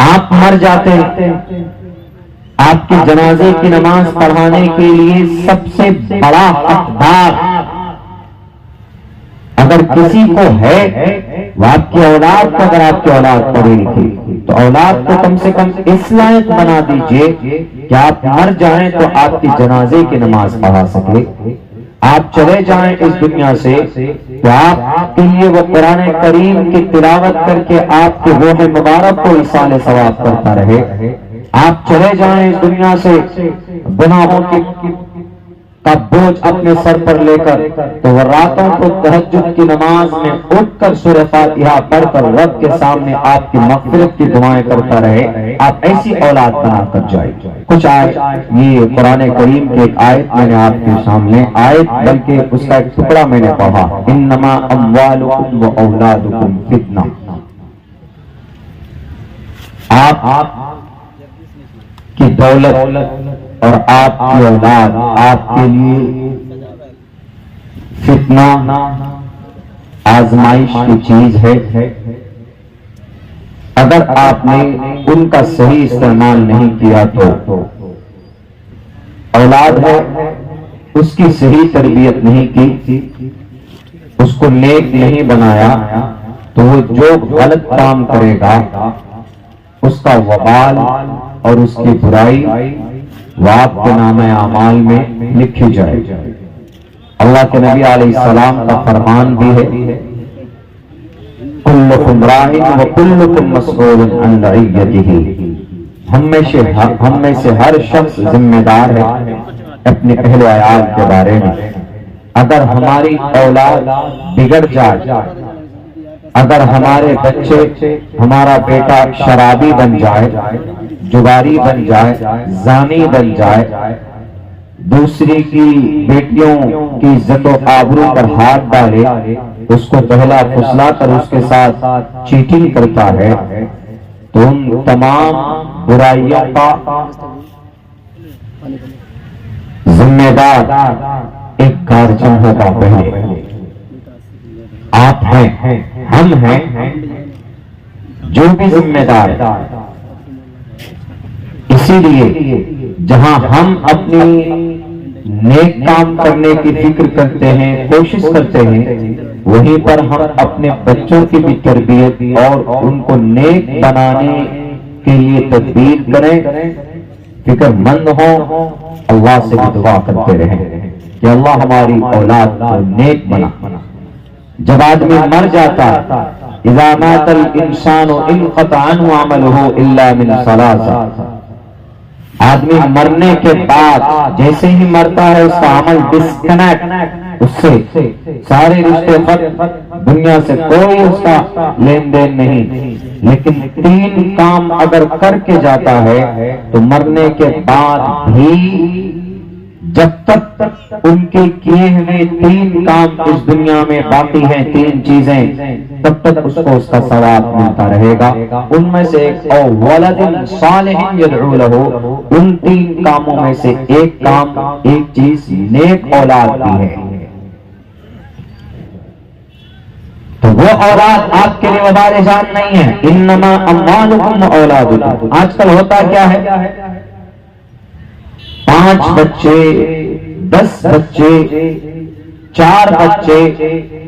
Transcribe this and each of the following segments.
آپ مر جاتے ہیں، آپ کے جنازے کی نماز پڑھانے کے لیے سب سے بڑا حقدار اگر کسی کو ہے وہ آپ کی اولاد کو، اگر آپ کی اولاد پڑھی لکھی تو اولاد کو کم سے کم اس لائق بنا دیجئے کہ آپ مر جائیں تو آپ کی جنازے کی نماز پڑھا سکے، آپ چلے جائیں اس دنیا سے تو آپ کے لیے وہ قرآن کریم کی تلاوت کر کے آپ کے روح مبارک کو ایصال ثواب کرتا رہے، آپ چلے جائیں اس دنیا سے گناہوں کا بوجھ اپنے سر پر لے کر، تو وہ راتوں کو تہجد کی نماز میں اٹھ کر سورہ فاتحہ پڑھ کر رب کے سامنے آپ کی مغفرت کی دعائیں کرتا رہے، آپ ایسی اولاد بنا کر جائیں۔ کچھ آیت، یہ قرآن کریم کی ایک آیت میں نے آپ کے سامنے، آیت بلکہ اس کا ایک ٹکڑا میں نے پڑھا، انما اموالکم و اولادکم فتنہ، آپ کی دولت اور آپ کی اولاد آپ کے لیے فتنہ، آزمائش کی چیز ہے۔ اگر آپ نے ان کا صحیح استعمال نہیں کیا تو اولاد ہے، اس کی صحیح تربیت نہیں کی، اس کو نیک نہیں بنایا تو وہ جو غلط کام کرے گا اس کا وبال اور اس کی برائی وہ آپ کے نام اعمال میں لکھی جائے۔ اللہ کے نبی علیہ السلام کا فرمان بھی ہے، کلکم راع و کلکم مسئول عن رعیتہ، ہم میں سے ہر شخص ذمہ دار ہے اپنے اہل و عیال کے بارے میں۔ اگر ہماری اولاد بگڑ جائے، اگر ہمارے بچے، ہمارا بیٹا شرابی بن جائے، جواری بن جائے، زانی بن جائے، دوسری کی بیٹیوں کی عزت و آبرو پر ہاتھ ڈالے، اس کو پہلا پھسلا کر اس کے ساتھ چیٹنگ کرتا ہے، تو ان تمام برائیوں کا ذمہ دار ایک گارجن ہوگا۔ پہلے آپ ہیں، ہم ہیں، جو بھی ذمہ دار ہے۔ اسی لیے جہاں ہم اپنی نیک کام کرنے کی فکر کرتے ہیں، کوشش کرتے ہیں، وہیں پر ہم اپنے بچوں کی بھی تربیت اور ان کو نیک بنانے کے لیے تدبیر کریں، فکر مند ہوں، اللہ سے بھی دعا کرتے رہیں کہ اللہ ہماری اولاد کو نیک بنا۔ جب آدمی مر جاتا ہے، اذا مات الانسان انقطع عنہ عملہ الا من ثلاث، آدمی مرنے کے بعد جیسے ہی مرتا ہے اس کا عمل ڈسکنیکٹ، اس سے سارے رشتے ختم، دنیا سے کوئی اس کا لین دین نہیں، لیکن 3 کام اگر کر کے جاتا ہے تو مرنے کے بعد بھی جب تک ان کے کیے ہوئے 3 کام اس دنیا میں باقی ہیں، 3 چیزیں، تب تک اس کو اس کا ثواب ملتا رہے گا۔ ان میں سے ایک او ولد صالح یدعو لہ، ان 3 کاموں میں سے ایک کام، ایک چیز نیک اولاد بھی ہے۔ تو وہ اولاد آپ کے لیے وبال جان نہیں ہے، انما اموالکم و اولادکم۔ آج کل ہوتا کیا ہے، 5 بچے، 10 بچے، 4 بچے،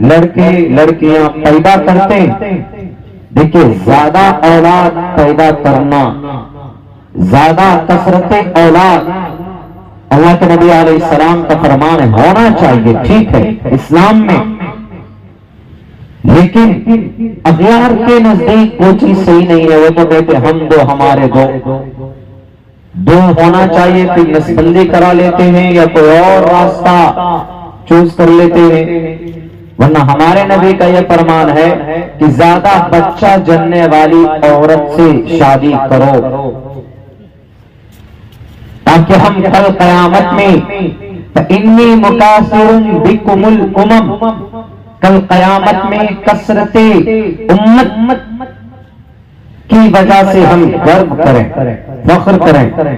لڑکے لڑکیاں پیدا کرتے ہیں۔ دیکھیں، زیادہ اولاد پیدا کرنا، زیادہ کثرت اولاد، اللہ کے نبی علیہ السلام کا فرمان ہے، ہونا چاہیے، ٹھیک ہے اسلام میں، لیکن اغیار کے نزدیک وہ چیز صحیح نہیں ہے۔ وہ تو کہتے ہم 2 ہمارے 2 ہونا چاہیے، پھر نسل بندی کرا لیتے ہیں یا کوئی اور راستہ چوز کر لیتے ہیں، ورنہ ہمارے نبی کا یہ فرمان ہے کہ زیادہ بچہ جننے والی عورت سے شادی کرو، تاکہ ہم کل قیامت میں فإنی مکاثر بکم الامم، کل قیامت میں کثرت امت کی وجہ سے ہم گرو کریں، فخر کریں۔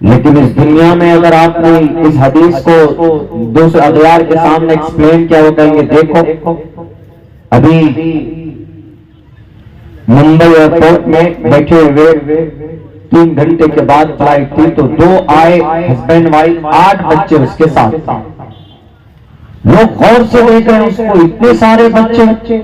لیکن اس دنیا میں اگر آپ نے اس حدیث کو دوسرے اغیار کے سامنے ایکسپلین کیا، وہ کہیں گے دیکھو ابھی मुंबई एयरपोर्ट में बैठे हुए 3 घंटे के बाद फ्लाइट थी तो 2 आए हस्बैंड वाइफ, 8 बच्चे उसके साथ। लोग गौर से देख रहे हैं उसको, इतने सारे बच्चे।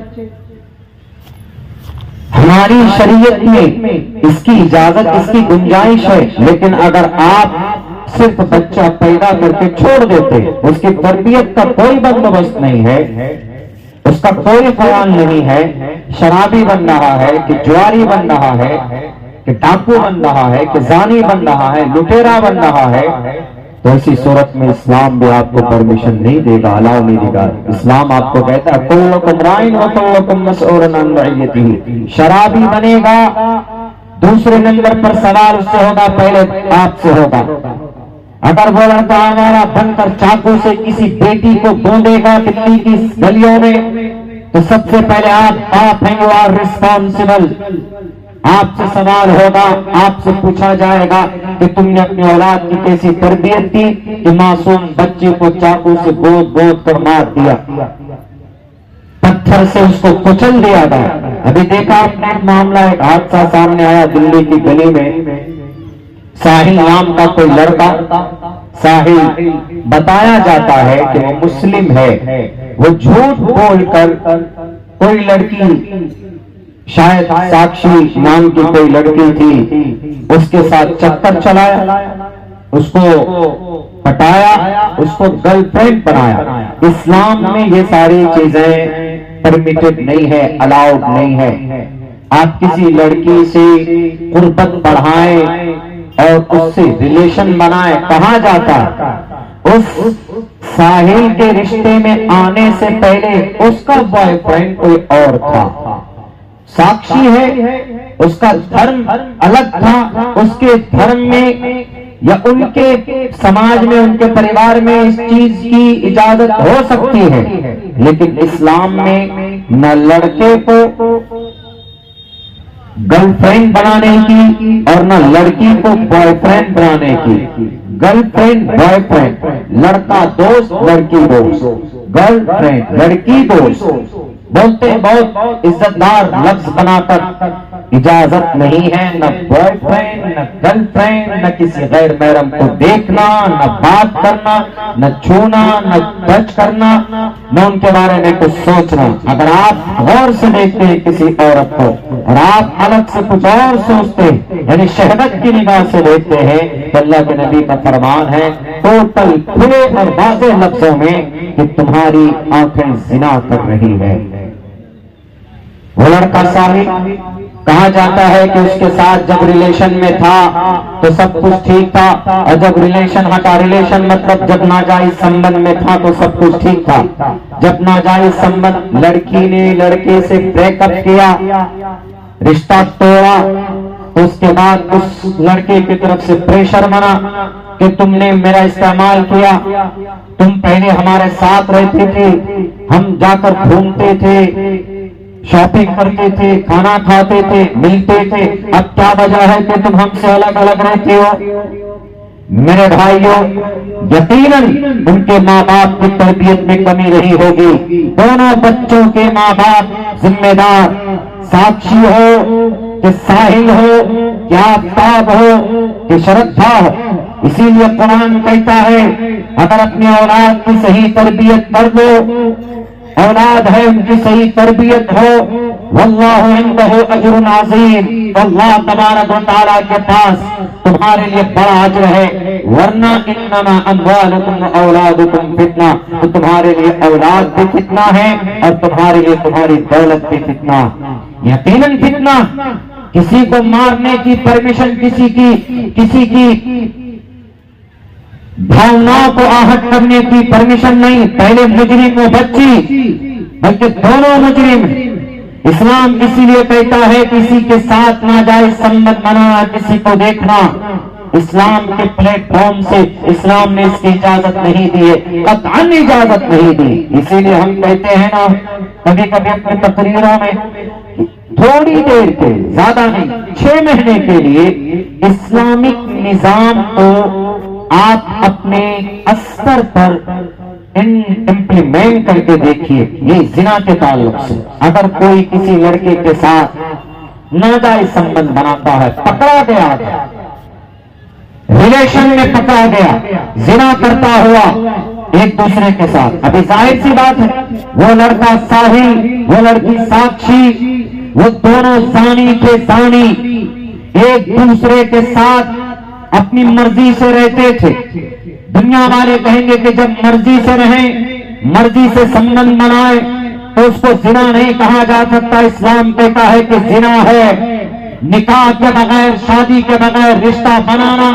हमारी शरीयत में इसकी इजाजत, इसकी गुंजाइश है, लेकिन अगर आप सिर्फ बच्चा पैदा करके छोड़ देते, उसकी तरबियत का कोई बंदोबस्त नहीं है, उसका कोई ख्याल नहीं है, शराबी बन रहा है कि जुआरी बन रहा है कि डाकू बन रहा है कि जानी बन रहा है, लुटेरा बन रहा है, तो ऐसी सूरत में इस्लाम भी आपको परमिशन नहीं देगा, अलाउ नहीं देगा। इस्लाम आपको कहता है कुल्लुकुम राइन व कुल्लुकुम मसऊलन अन रइयतिही। शराबी बनेगा, दूसरे नंबर पर सवाल उससे होगा, पहले आपसे होगा। अगर वो लड़का हमारा बनकर चाकू से किसी बेटी को बोंदेगा दिल्ली की गलियों में, तो सबसे पहले आप हैं, यू आर रिस्पॉन्सिबल। आपसे सवाल होगा, आपसे पूछा जाएगा कि तुमने अपनी औलाद की कैसी तरबियत की कि मासूम बच्चे को चाकू से बोद कर मार दिया, पत्थर से उसको कुचल दिया गया। अभी देखा आपने मामला, एक हादसा सामने आया दिल्ली की गली में। साहिल नाम का कोई लड़का, साहिल बताया जाता है कि वो मुस्लिम है, वो झूठ बोलकर कोई लड़की, शायद साक्षी नाम की कोई लड़की थी, उसके साथ चक्कर चलाया, उसको पटाया, उसको गर्लफ्रेंड बनाया। इस्लाम में ये सारी चीजें परमिटेड नहीं है, अलाउड नहीं है। आप किसी लड़की से कुर्बत बढ़ाएं और उससे रिलेशन बनाएं, कहा जाता है उस साहिल के रिश्ते में आने से पहले उसका बॉयफ्रेंड कोई और था। साक्षी है, उसका धर्म अलग था, उसके धर्म में या उनके समाज में, उनके परिवार में इस चीज की इजाजत हो सकती है, लेकिन इस्लाम में न लड़के को गर्लफ्रेंड बनाने की और न लड़की को बॉयफ्रेंड बनाने की। गर्लफ्रेंड बॉयफ्रेंड, लड़का दोस्त लड़की दोस्त, गर्लफ्रेंड लड़की दोस्त बोलते हैं, बहुत इज्जतदार लफ्ज बनाकर। इजाजत नहीं है न बॉयफ्रेंड न गर्लफ्रेंड, न किसी गैर महरम को देखना, न बात करना, न छूना, न टच करना, न उनके बारे में कुछ सोचना। अगर आप गौर से देखते हैं किसी औरत को और आप अलग से कुछ और सोचते हैं, यानी शहवत की निगाह से देखते हैं, तो अल्लाह के नबी का फरमान है टोटल खुले और वाज़ेह लफ्जों में कि तुम्हारी आंखें जिना कर रही है। वो लड़का साहिल, कहा जाता है कि उसके साथ जब रिलेशन में था तो सब कुछ ठीक था, और जब रिलेशन हटा, रिलेशन मतलब जब नाजायज संबंध में था तो सब कुछ ठीक था। जब नाजायज संबंध, लड़की ने लड़के से ब्रेकअप किया, रिश्ता तोड़ा, तो उसके बाद उस लड़के की तरफ से प्रेशर बना कि तुमने मेरा इस्तेमाल किया, तुम पहले हमारे साथ रहते थे, हम जाकर घूमते थे, शॉपिंग करते थे, खाना खाते थे, मिलते थे, अब क्या वजह है कि तुम हमसे अलग अलग रहते हो? मेरे भाइयों, यकीनन उनके माँ बाप की तरबियत में कमी रही होगी। दोनों बच्चों के माँ बाप जिम्मेदार, साक्षी हो कि साहिल हो कि आफ्ताब हो कि श्रद्धा हो। इसीलिए कुरान कहता है अगर अपनी औलाद की सही तरबियत कर दो, औलाद है उनकी सही तरबियत हो, वल्लाहु इंदहु अजरुन अज़ीम, अल्लाह तबारक व तआला के पास तुम्हारे लिए बड़ा अजर है। वरना इन्नमा अम्वालुकुम व औलादुकुम फितना, तो तुम्हारे लिए औलाद भी फितना है और तुम्हारे लिए तुम्हारी दौलत भी फितना। यकीनन फितना। किसी को मारने की परमिशन, किसी की भावनाओं को आहत करने की परमिशन नहीं। पहले मुजरिम वो बच्ची, बल्कि दोनों मुजरिम। इस्लाम इसीलिए कहता है किसी के साथ नाजायज संबंध बनाना, किसी को देखना, इस्लाम के प्लेटफॉर्म से इस्लाम ने इसकी इजाजत नहीं दी है, कतअन इजाजत नहीं दी। इसीलिए हम कहते हैं ना कभी कभी अपनी तकरीरों में, थोड़ी देर के, ज्यादा नहीं, 6 महीने के लिए इस्लामिक निजाम को आप अपने स्तर पर इम्प्लीमेंट करके देखिए। ये जिना के ताल्लुक से, अगर कोई किसी लड़के के साथ नाजायज संबंध बनाता है, पकड़ा गया था, रिलेशन में पकड़ा गया, जिना करता हुआ एक दूसरे के साथ। अभी जाहिर सी बात है, वो लड़का साहिल, वो लड़की साक्षी, वो दोनों जानी के जानी एक दूसरे के साथ अपनी मर्जी से रहते थे। दुनिया वाले कहेंगे कि जब मर्जी से रहें, मर्जी से संबंध बनाए तो उसको जिना नहीं कहा जा सकता। इस्लाम कहता है कि जिना है निकाह के बगैर, शादी के बगैर रिश्ता बनाना,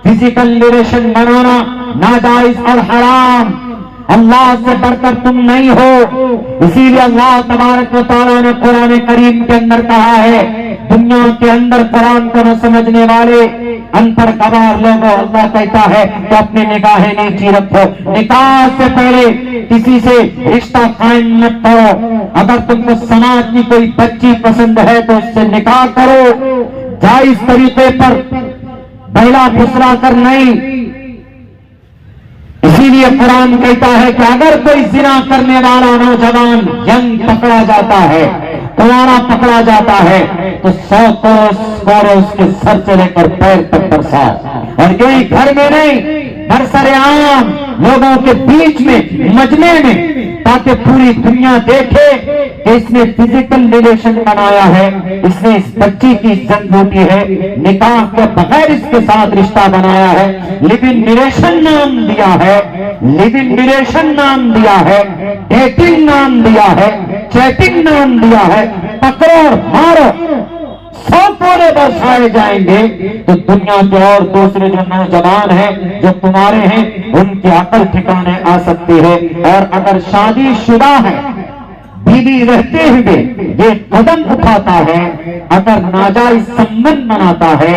फिजिकल रिलेशन बनाना नाजायज और हराम। अल्लाह से बढ़कर तुम नहीं हो। इसीलिए अल्लाह तबारक व तआला ने कुरान करीम के अंदर कहा है, दुनिया के अंदर कुरान को न समझने वाले अनपढ़ गवार लोगों, अल्लाह कहता है कि अपनी निगाहें नीची रखो, निकाह से पहले किसी से रिश्ता कायम मत करो। अगर तुमको समाज की कोई बच्ची पसंद है तो उससे निकाह करो, जायज तरीके पर, बहला फुसला कर नहीं। इसीलिए कुरान कहता है कि अगर कोई जिना करने वाला नौजवान यंग पकड़ा जाता है, कुंवारा पकड़ा जाता है, तो 100 कोरे उसके सर से लेकर पैर तक बरसा, और यही घर में नहीं, बरसरेआम लोगों के बीच में, मजमे में, ताकि पूरी दुनिया देखे कि इसने फिजिकल रिलेशन बनाया है, इसने इस बच्ची की इज्जत लूटी है, निकाह के बगैर इसके साथ रिश्ता बनाया है, लिव इन रिलेशन नाम दिया है, लिव इन रिलेशन नाम दिया है, डेटिंग नाम दिया है, चैटिंग नाम दिया है। पकड़ो और मारो, 100 कोरे बरसाए जाएंगे तो दुनिया के और दूसरे जो नौजवान हैं, जो कुंवारे हैं, उनकी अकल ठिकाने आ सकती है। और अगर शादी शुदा है, बीवी रहते हुए ये कदम उठाता है, अगर नाजायज संबंध बनाता है,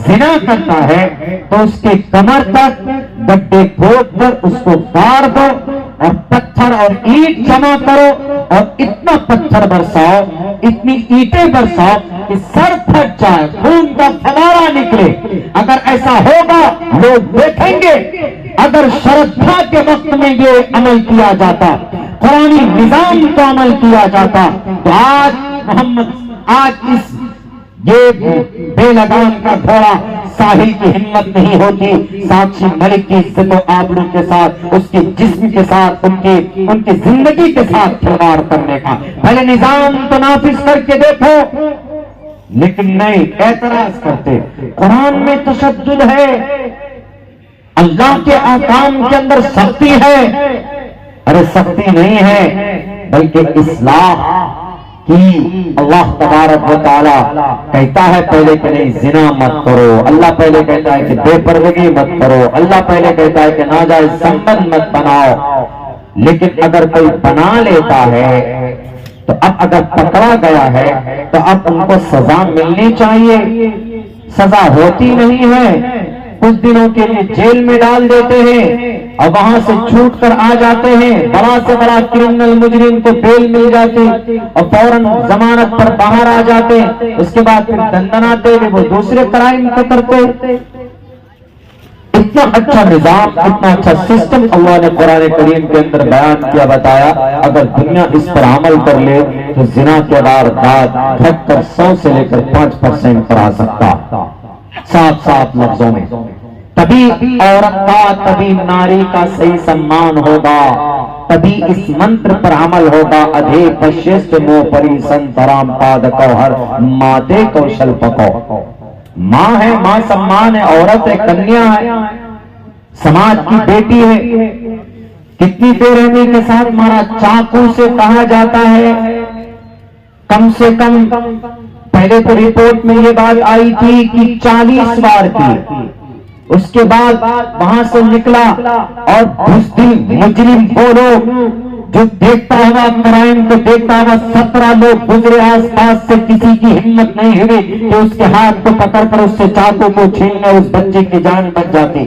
जिना करता है, तो उसके कमर तक गड्ढे खोद कर उसको गाड़ दो और पत्थर और ईंट जमा करो और इतना पत्थर बरसाओ, इतनी ईंटें बरसाओ कि सर फट जाए, खून का फवारा निकले। अगर ऐसा होगा लोग देखेंगे। अगर श्रद्धा के वक्त में ये अमल किया जाता, कुरानी निजाम को अमल किया जाता, तो आज इस ये बेलगाम का घोड़ा साहिल की हिम्मत नहीं होती साक्षी मलिक की इज्जत और आबरू के साथ, उसके जिस्म के साथ, उनकी जिंदगी के साथ खिलवाड़ करने का। पहले निजाम तो नाफिज करके देखो, लेकिन नहीं, एतराज करते। कुरान में तशद्दुद है, अल्लाह के आकाम के अंदर सख्ती है। अरे सख्ती नहीं है, बल्कि इस्लाह कि अल्लाह तबारक व तआला कहता है पहले कि नहीं जिना मत करो, अल्लाह पहले कहता है कि बेपरदगी मत करो, अल्लाह पहले कहता है कि नाजायज संबंध मत बनाओ। लेकिन अगर कोई बना लेता है तो अब अगर पकड़ा गया है तो अब उनको सजा मिलनी चाहिए। सजा होती नहीं है, कुछ दिनों के लिए जेल में डाल देते हैं और वहां से छूट कर आ जाते हैं। बड़ा से बड़ा क्रिमिनल मुजरिम को बेल मिल जाती और फौरन जमानत पर बाहर आ जाते। उसके बाद फिर दंडनाते हुए वो दूसरे क्राइम को करते। इतना अच्छा निजाम, इतना अच्छा सिस्टम अल्लाह ने कुरान करीम के अंदर बयान किया, बताया। अगर दुनिया इस पर अमल कर ले तो जिना के वारदात घटकर 100 से लेकर 5% पर आ सकता, साफ लफ्जों में। तभी औरत का, तभी नारी का सही सम्मान होगा, तभी इस मंत्र पर अमल होगा। अधे पश्चिष्ट मो परी संतराम पाद कौहर माते कौशल पको। माँ है, माँ सम्मान है, औरत है, कन्या है, समाज की बेटी है। कितनी बेरहमी के साथ मारा, चाकू से कहा जाता है कम से कम। पहले तो रिपोर्ट में ये बात आई थी कि 40 बार की, उसके बाद वहां से निकला और बुज़दिल मुजरिम वो लोग जो देखता हुआ क्राइम को देखता हुआ 17 लोग गुजरे आसपास से, किसी की हिम्मत नहीं हुई कि उसके हाथ को पकड़कर उससे चाकू को छीनने उस बच्चे की जान बच जाती।